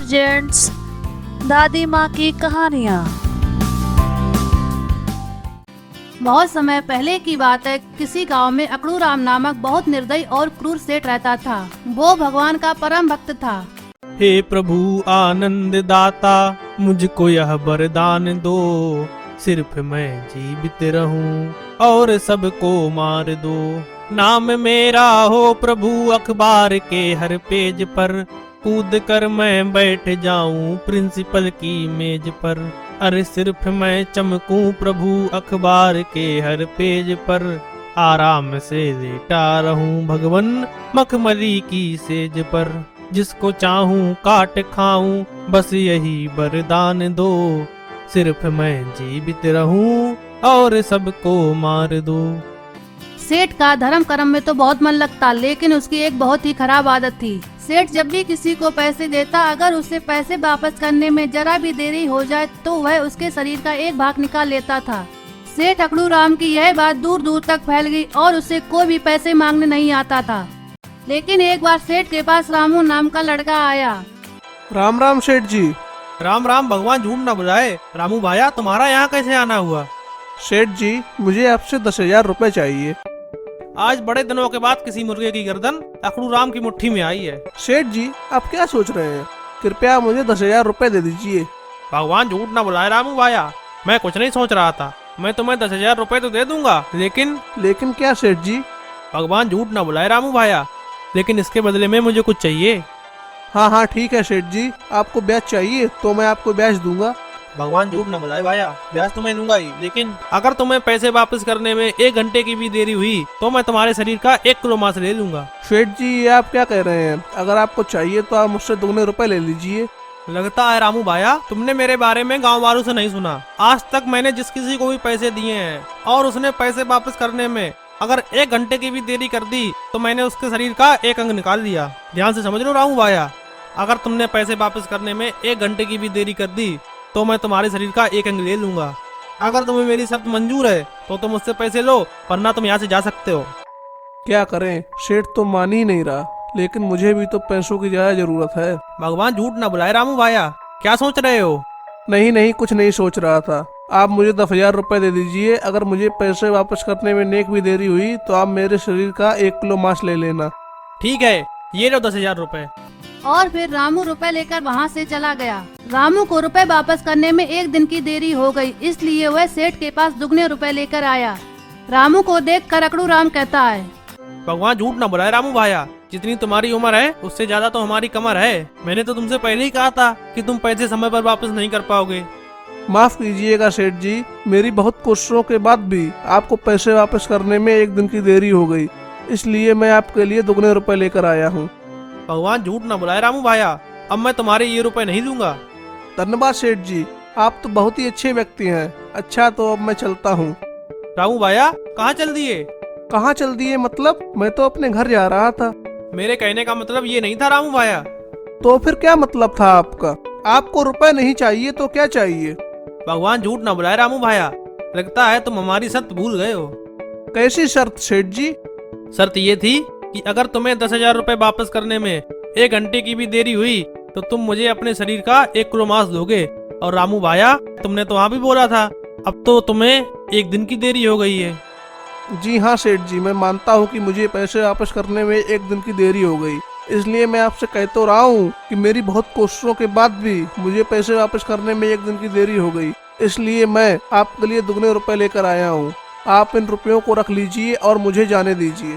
Gents, दादी माँ की कहानियाँ। बहुत समय पहले की बात है। किसी गांव में अकड़ू राम नामक बहुत निर्दयी और क्रूर सेठ रहता था। वो भगवान का परम भक्त था। हे प्रभु आनंद दाता, मुझको यह वरदान दो, सिर्फ मैं जीवित रहूं और सबको मार दो। नाम मेरा हो प्रभु अखबार के हर पेज पर, कूद कर मैं बैठ जाऊं प्रिंसिपल की मेज पर। अरे सिर्फ मैं चमकूं प्रभु अखबार के हर पेज पर, आराम से लेटा रहूं भगवन मखमली की सेज पर। जिसको चाहूं काट खाऊं बस यही वरदान दो, सिर्फ मैं जीवित रहूं और सबको मार दो। सेठ का धर्म कर्म में तो बहुत मन लगता, लेकिन उसकी एक बहुत ही खराब आदत थी। सेठ जब भी किसी को पैसे देता, अगर उसे पैसे वापस करने में जरा भी देरी हो जाए तो वह उसके शरीर का एक भाग निकाल लेता था। सेठ अकड़ू राम की यह बात दूर दूर तक फैल गई और उससे कोई भी पैसे मांगने नहीं आता था। लेकिन एक बार सेठ के पास रामू नाम का लड़का आया। राम राम सेठ जी। राम राम, भगवान झूठ न बुलाए। रामू भाया, तुम्हारा यहाँ कैसे आना हुआ? सेठ जी, मुझे आपसे 10,000 रुपए चाहिए। आज बड़े दिनों के बाद किसी मुर्गे की गर्दन अकड़ू राम की मुट्ठी में आई है। सेठ जी, आप क्या सोच रहे हैं? कृपया मुझे 10,000 रुपए दे दीजिए। भगवान झूठ न बुलाए रामू भाया, मैं कुछ नहीं सोच रहा था। मैं तुम्हें 10,000 रुपए तो दे दूंगा, लेकिन क्या सेठ जी? भगवान झूठ न बुलाए रामू भाया, लेकिन इसके बदले में मुझे कुछ चाहिए। हाँ ठीक है सेठ जी, आपको ब्याज चाहिए तो मैं आपको ब्याज दूंगा। भगवान झूठ न बुलाए भाया, ब्याज तुम्हें दूंगा ही, लेकिन अगर तुम्हें पैसे वापस करने में 1 घंटे की भी देरी हुई तो मैं तुम्हारे शरीर का 1 किलो मांस ले लूंगा। सेठ जी, ये आप क्या कह रहे हैं? अगर आपको चाहिए तो आप मुझसे 2 रुपए ले लीजिए। लगता है रामू भाया तुमने मेरे बारे में गांव वालों से नहीं सुना। आज तक मैंने जिस किसी को भी पैसे दिए हैं और उसने पैसे वापस करने में अगर 1 घंटे की भी देरी कर दी तो मैंने उसके शरीर का 1 अंग निकाल दिया। ध्यान से समझ लो रामू भाया, अगर तुमने पैसे वापस करने में 1 घंटे की भी देरी कर दी तो मैं तुम्हारे शरीर का 1 अंग ले लूंगा। अगर तुम्हें मेरी शर्त मंजूर है तो तुम मुझसे पैसे लो, वरना तुम यहाँ से जा सकते हो। क्या करें, सेठ तो मान ही नहीं रहा, लेकिन मुझे भी तो पैसों की ज्यादा जरूरत है। भगवान झूठ न बुलाए रामू भाया, क्या सोच रहे हो? नहीं, कुछ नहीं सोच रहा था। आप मुझे 10,000 रुपए दे दीजिए। अगर मुझे पैसे वापस करने में नेक भी देरी हुई तो आप मेरे शरीर का 1 किलो मांस ले लेना। ठीक है, ये लो 10,000 रुपए। और फिर रामू रुपए लेकर वहाँ से चला गया। रामू को रुपए वापस करने में 1 दिन की देरी हो गई, इसलिए वह सेठ के पास दुगने रुपए लेकर आया। रामू को देखकर अकड़ू राम कहता है, भगवान झूठ न बुलाए रामू भाया, जितनी तुम्हारी उम्र है उससे ज्यादा तो हमारी कमर है। मैंने तो तुमसे पहले ही कहा था कि तुम पैसे समय पर वापस नहीं कर पाओगे। माफ कीजिएगा सेठ जी, मेरी बहुत कोशिशों के बाद भी आपको पैसे वापस करने में 1 दिन की देरी हो गई, इसलिए मैं आपके लिए 2 रुपए लेकर आया हूँ। भगवान झूठ न बुलाए रामू भाया, अब मैं तुम्हारे ये रुपए नहीं लूंगा। धन्यवाद सेठ जी, आप तो बहुत ही अच्छे व्यक्ति हैं। अच्छा, तो अब मैं चलता हूँ। रामू भाया, कहाँ चल दिए? कहाँ चल दिए मतलब? मैं तो अपने घर जा रहा था। मेरे कहने का मतलब ये नहीं था रामू भाया। तो फिर क्या मतलब था आपका? आपको रुपए नहीं चाहिए तो क्या चाहिए? भगवान झूठ न बुलाए रामू भाया, लगता है तुम हमारी शर्त भूल गए हो। कैसी शर्त सेठ जी? शर्त ये थी कि अगर तुम्हें 10,000 रुपए वापस करने में 1 घंटे की भी देरी हुई तो तुम मुझे अपने शरीर का 1 किलो मांस दोगे। और रामू भाया, तुमने तो वहाँ भी बोला था, अब तो तुम्हें 1 दिन की देरी हो गई है। जी हाँ सेठ जी, मैं मानता हूँ कि मुझे पैसे वापस करने में 1 दिन की देरी हो गई, इसलिए मैं आपसे कह तो रहा हूँ कि मेरी बहुत कोशिशों के बाद भी मुझे पैसे वापस करने में 1 दिन की देरी हो गई, इसलिए मैं आपके लिए 2 रुपए लेकर आया हूँ। आप इन रुपयों को रख लीजिए और मुझे जाने दीजिए।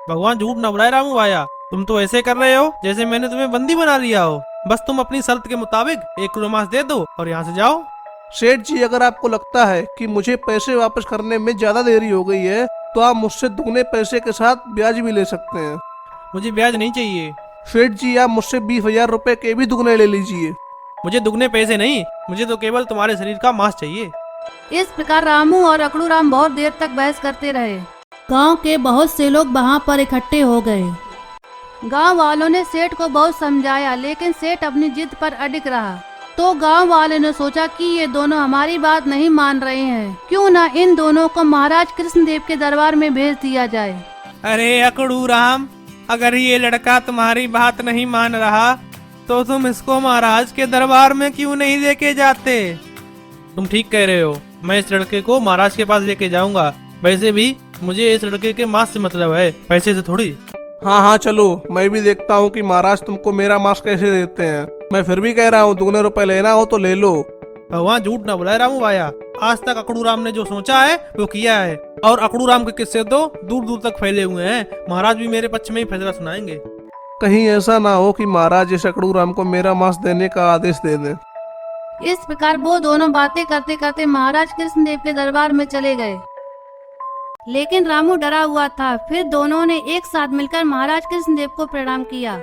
भगवान झूठ न बुलाए रामू भाया, तुम तो ऐसे कर रहे हो जैसे मैंने तुम्हें बंदी बना लिया हो। बस तुम अपनी शर्त के मुताबिक 1 किलो मांस दे दो और यहाँ से जाओ। सेठ जी, अगर आपको लगता है कि मुझे पैसे वापस करने में ज्यादा देरी हो गई है तो आप मुझसे 2 पैसे के साथ ब्याज भी ले सकते हैं। मुझे ब्याज नहीं चाहिए। सेठ जी, आप मुझसे 20,000 रुपए के भी 2 ले लीजिए। मुझे दुगने पैसे नहीं, मुझे तो केवल तुम्हारे शरीर का मांस चाहिए। इस प्रकार रामू और अकड़ू राम बहुत देर तक बहस करते रहे। गांव के बहुत से लोग वहां पर इकट्ठे हो गए। गांव वालों ने सेठ को बहुत समझाया, लेकिन सेठ अपनी जिद पर अडिग रहा। तो गांव वाले ने सोचा कि ये दोनों हमारी बात नहीं मान रहे हैं, क्यों ना इन दोनों को महाराज कृष्णदेव के दरबार में भेज दिया जाए। अरे अकड़ू राम, अगर ये लड़का तुम्हारी बात नहीं मान रहा तो तुम इसको महाराज के दरबार में क्यों नहीं लेके जाते? तुम ठीक कह रहे हो, मैं इस लड़के को महाराज के पास लेके जाऊंगा। वैसे भी मुझे इस लड़के के मांस से मतलब है, पैसे से थोड़ी। हाँ हाँ चलो, मैं भी देखता हूँ कि महाराज तुमको मेरा मांस कैसे देते हैं। मैं फिर भी कह रहा हूँ, दुगने रुपए लेना हो तो ले लो। भगवान झूठ ना बुलाए रामू भाया, आज तक अकड़ू राम ने जो सोचा है वो किया है, और अकड़ू राम के किस्से तो दूर दूर तक फैले हुए हैं। महाराज भी मेरे पक्ष में ही फैसला सुनाएंगे। कहीं ऐसा ना हो कि महाराज इस अकड़ू राम को मेरा मांस देने का आदेश दे दें। इस प्रकार वो दोनों बातें करते करते महाराज कृष्णदेव के दरबार में चले गए। लेकिन रामू डरा हुआ था। फिर दोनों ने एक साथ मिलकर महाराज कृष्णदेव को प्रणाम किया।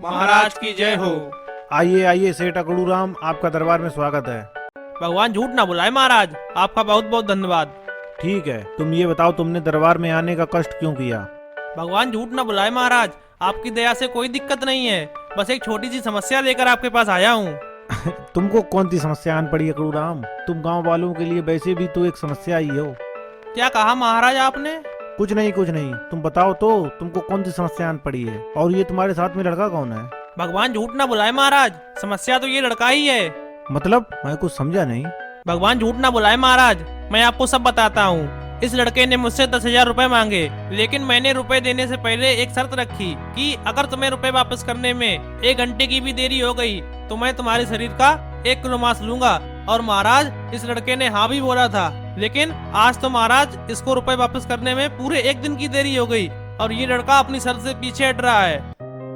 महाराज की जय हो। आइए आइए सेठ अकड़ू राम, आपका दरबार में स्वागत है। भगवान झूठ ना बुलाए महाराज, आपका बहुत बहुत धन्यवाद। ठीक है, तुम ये बताओ तुमने दरबार में आने का कष्ट क्यों किया? भगवान झूठ ना बुलाए महाराज, आपकी दया से कोई दिक्कत नहीं है, बस एक छोटी सी समस्या लेकर आपके पास आया हूँ। तुमको कौन सी समस्या आन पड़ी अकड़ू राम? तुम गांव वालों के लिए वैसे भी तो एक समस्या ही हो। क्या कहा महाराज आपने? कुछ नहीं कुछ नहीं, तुम बताओ तो तुमको कौन सी समस्या आन पड़ी है, और ये तुम्हारे साथ में लड़का कौन है? भगवान झूठ ना बुलाए महाराज, समस्या तो ये लड़का ही है। मतलब मैं कुछ समझा नहीं। भगवान झूठ ना बुलाए महाराज, मैं आपको सब बताता हूँ। इस लड़के ने मुझसे 10,000 रुपए मांगे, लेकिन मैंने रुपए देने से पहले एक शर्त रखी कि अगर तुम्हें रुपए वापस करने में 1 घंटे की भी देरी हो गई तो मैं तुम्हारे शरीर का 1 किलो मांस लूंगा। और महाराज इस लड़के ने हाँ भी बोला था, लेकिन आज तो महाराज इसको रुपए वापस करने में पूरे 1 दिन की देरी हो गई, और ये लड़का अपनी शर्त से पीछे हट रहा है।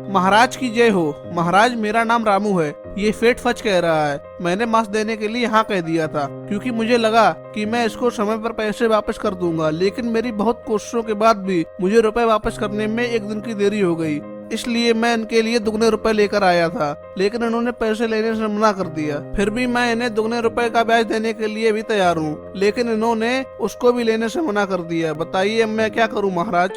महाराज की जय हो। महाराज मेरा नाम रामू है, ये फेट फच कह रहा है। मैंने मांस देने के लिए हाँ कह दिया था, क्योंकि मुझे लगा कि मैं इसको समय पर पैसे वापस कर दूंगा, लेकिन मेरी बहुत कोशिशों के बाद भी मुझे रुपए वापस करने में 1 दिन की देरी हो गई। इसलिए मैं इनके लिए दुगने रुपए लेकर आया था, लेकिन इन्होंने पैसे लेने से मना कर दिया। फिर भी मैं इन्हें दुगने रुपए का ब्याज देने के लिए भी तैयार हूँ, लेकिन इन्होंने उसको भी लेने से मना कर दिया। बताइए अब मैं क्या करूँ महाराज?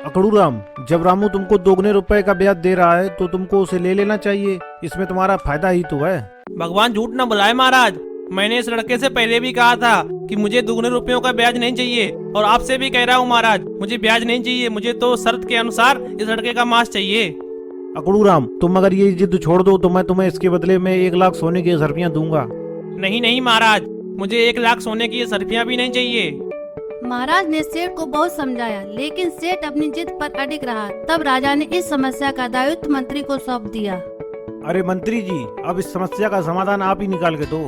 अकड़ू राम, जब रामू तुमको 2 रुपए का ब्याज दे रहा है तो तुमको उसे ले लेना चाहिए, इसमें तुम्हारा फायदा ही तो है। भगवान झूठ ना बुलाए महाराज, मैंने इस लड़के से पहले भी कहा था कि मुझे 2 रुपयों का ब्याज नहीं चाहिए, और आपसे भी कह रहा हूँ महाराज, मुझे ब्याज नहीं चाहिए, मुझे तो शर्त के अनुसार इस लड़के का मांस चाहिए। अकड़ू राम, तुम अगर ये जिद छोड़ दो तो मैं तुम्हें इसके बदले में 1 लाख सोने की सर्फियाँ दूंगा। नहीं नहीं महाराज, मुझे 1 लाख सोने की ये सर्फियाँ भी नहीं चाहिए। महाराज ने सेठ को बहुत समझाया, लेकिन सेठ अपनी जिद पर अडिग रहा। तब राजा ने इस समस्या का दायित्व मंत्री को सौंप दिया। अरे मंत्री जी, अब इस समस्या का समाधान आप ही निकाल के दो।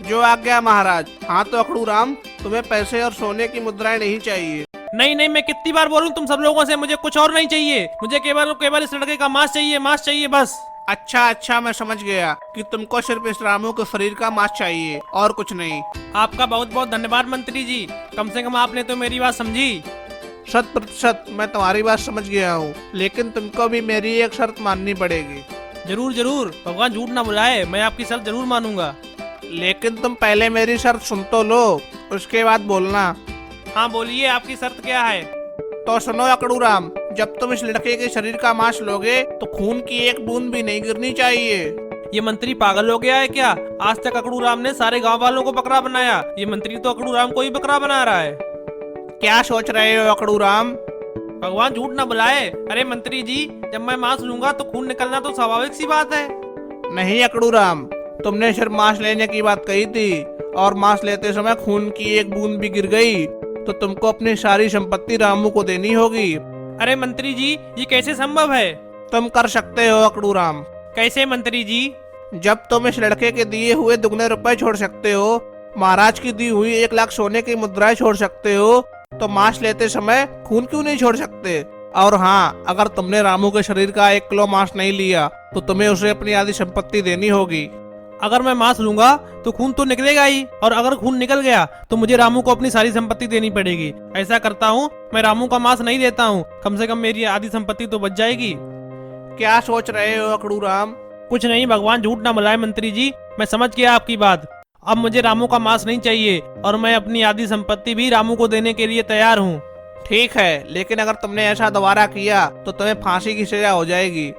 जो आज्ञा महाराज। हाँ तो अकड़ू राम, तुम्हें पैसे और सोने की मुद्राएं नहीं चाहिए। नहीं नहीं, मैं कितनी बार बोलूं तुम सब लोगों से, मुझे कुछ और नहीं चाहिए, मुझे केवल इस लड़के का मांस चाहिए बस। अच्छा मैं समझ गया कि तुमको सिर्फ इस रामू के शरीर का मांस चाहिए और कुछ नहीं। आपका बहुत बहुत धन्यवाद मंत्री जी, कम से कम आपने तो मेरी बात समझी। 100% मैं तुम्हारी बात समझ गया हूँ, लेकिन तुमको भी मेरी एक शर्त माननी पड़ेगी। जरूर जरूर, भगवान झूठ ना बुलाए, मैं आपकी शर्त जरूर मानूंगा। लेकिन तुम पहले मेरी शर्त सुन तो लो, उसके बाद बोलना। हाँ बोलिए, आपकी शर्त क्या है? तो सुनो अकड़ू राम, जब तुम इस लड़के के शरीर का मांस लोगे तो खून की 1 बूंद भी नहीं गिरनी चाहिए। ये मंत्री पागल हो गया है क्या? आज तक अकड़ू राम ने सारे गांव वालों को बकरा बनाया, ये मंत्री तो अकड़ू राम को ही बकरा बना रहा है। क्या सोच रहे हो अकड़ू राम? भगवान झूठ ना बुलाए। अरे मंत्री जी, जब मैं मांस लूंगा तो खून निकलना तो स्वाभाविक सी बात है। नहीं अकड़ू राम, तुमने सिर्फ मांस लेने की बात कही थी, और मांस लेते समय खून की 1 बूंद भी गिर गई तो तुमको अपनी सारी संपत्ति रामू को देनी होगी। अरे मंत्री जी, ये कैसे संभव है? तुम कर सकते हो अकड़ू राम। कैसे मंत्री जी? जब तुम इस लड़के के दिए हुए दुगने रुपए छोड़ सकते हो, महाराज की दी हुई 1 लाख सोने की मुद्राएं छोड़ सकते हो, तो मांस लेते समय खून क्यों नहीं छोड़ सकते? और हाँ, अगर तुमने रामू के शरीर का 1 किलो मांस नहीं लिया तो तुम्हें उसे अपनी आधी संपत्ति देनी होगी। अगर मैं मांस लूंगा तो खून तो निकलेगा ही, और अगर खून निकल गया तो मुझे रामू को अपनी सारी संपत्ति देनी पड़ेगी। ऐसा करता हूँ, मैं रामू का मांस नहीं देता हूँ, कम से कम मेरी आधी संपत्ति तो बच जाएगी। क्या सोच रहे हो अकड़ू राम? कुछ नहीं, भगवान झूठ ना बुलाए मंत्री जी, मैं समझ गया आपकी बात। अब मुझे रामू का मांस नहीं चाहिए, और मैं अपनी आधी संपत्ति भी रामू को देने के लिए तैयार हूँ। ठीक है, लेकिन अगर तुमने ऐसा दोबारा किया तो तुम्हें फांसी की सजा हो जाएगी।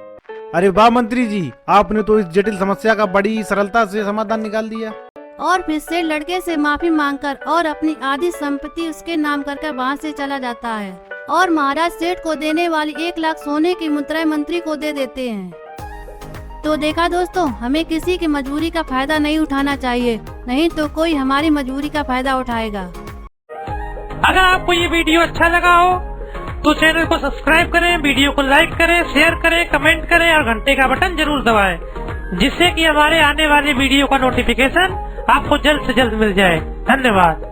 अरे वाह मंत्री जी, आपने तो इस जटिल समस्या का बड़ी सरलता से समाधान निकाल दिया। और फिर से लड़के से माफी मांगकर और अपनी आधी संपत्ति उसके नाम करके वहाँ से चला जाता है, और महाराज सेठ को देने वाली 1 लाख सोने की मुद्राएं मंत्री को दे देते हैं। तो देखा दोस्तों, हमें किसी की मजबूरी का फायदा नहीं उठाना चाहिए, नहीं तो कोई हमारी मजबूरी का फायदा उठाएगा। अगर आपको ये वीडियो अच्छा लगा हो तो चैनल को सब्सक्राइब करें, वीडियो को लाइक करें, शेयर करें, कमेंट करें और घंटे का बटन जरूर दबाएं, जिससे कि हमारे आने वाले वीडियो का नोटिफिकेशन आपको जल्द से जल्द मिल जाए। धन्यवाद।